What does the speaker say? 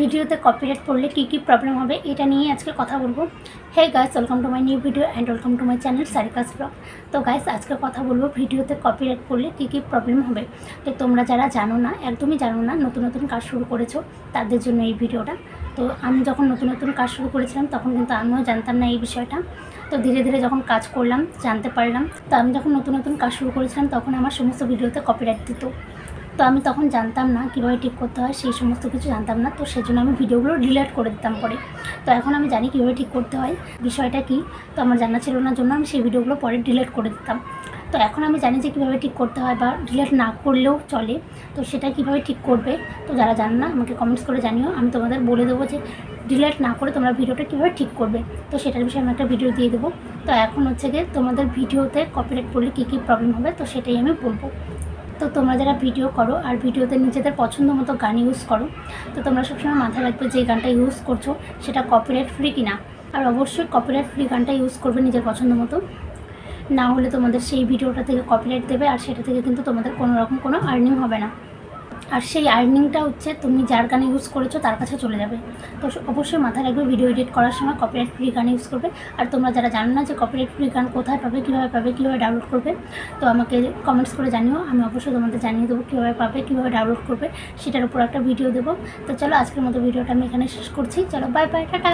ভিডিওতে কপিরাইট পড়লে কী প্রবলেম হবে এটা নিয়ে আজকে কথা বলবো। Hey guys, welcome to my new video and welcome to my channel Sarika's vlog. তো গাইস, আজকে কথা বলবো ভিডিওতে কপিরাইট পড়লে কী প্রবলেম হবে। তো তোমরা যারা জানো না, একদমই জানো না, নতুন কাজ শুরু করেছো, তাদের জন্য এই ভিডিওটা। তো আমি যখন নতুন কাজ শুরু করেছিলাম তখন কিন্তু আমিও জানতাম না এই বিষয়টা। তো ধীরে ধীরে যখন কাজ করলাম জানতে পারলাম। তো আমি যখন নতুন কাজ শুরু করেছিলাম তখন আমার সমস্ত ভিডিওতে কপিরাইট দিত। তো আমি তখন জানতাম না কীভাবে ঠিক করতে হয়, সেই সমস্ত কিছু জানতাম না। তো সেজন্য আমি ভিডিওগুলো ডিলিট করে দিতাম পরে। তো এখন আমি জানি কীভাবে ঠিক করতে হয়, বিষয়টা কী। তো আমার জানা ছিল না জন্য আমি সেই ভিডিওগুলো পরে ডিলিট করে দিতাম। তো এখন আমি জানি যে কীভাবে ঠিক করতে হয়, বা ডিলিট না করলেও চলে। তো সেটা কীভাবে ঠিক করবে, তো যারা জানো না আমাকে কমেন্টস করে জানিও, আমি তোমাদের বলে দেবো যে ডিলিট না করে তোমরা ভিডিওটা কীভাবে ঠিক করবে। তো সেটার বিষয়ে আমি একটা ভিডিও দিয়ে দেবো। তো এখন হচ্ছে গিয়ে তোমাদের ভিডিওতে কপিরাইট পড়লে কী প্রবলেম হবে, তো সেটাই আমি বলবো। তো তোমরা যারা ভিডিও করো আর ভিডিওতে নিজেদের পছন্দ মতো গান ইউজ করো, তো তোমরা সবসময় মাথায় রাখবে যে গানটা ইউজ করছো সেটা কপিরাইট ফ্রি কিনা। আর অবশ্যই কপিরাইট ফ্রি গানটা ইউজ করবে নিজের পছন্দ মতো, না হলে তোমাদের সেই ভিডিওটা থেকে কপিরাইট দেবে, আর সেটা থেকে কিন্তু তোমাদের কোনো রকম কোনো আর্নিং হবে না। আর সেই আর্নিংটা হচ্ছে তুমি যার গান ইউজ করেছো তার কাছে চলে যাবে। তো অবশ্যই মাথায় রাখবে ভিডিও এডিট করার সময় কপিরাইট ফ্রি গান ইউজ করবে। আর তোমরা যারা জানো না যে কপিরাইট ফ্রি গান কোথায় পাবে, কীভাবে ডাউনলোড করবে, তো আমাকে কমেন্টস করে জানিও, আমি অবশ্যই তোমাদের জানিয়ে দেবো কীভাবে পাবে, কীভাবে ডাউনলোড করবে, সেটার উপর একটা ভিডিও দেবো। তো চলো আজকের মতো ভিডিওটা আমি এখানে শেষ করছি। চলো বাই বাই, টাটা।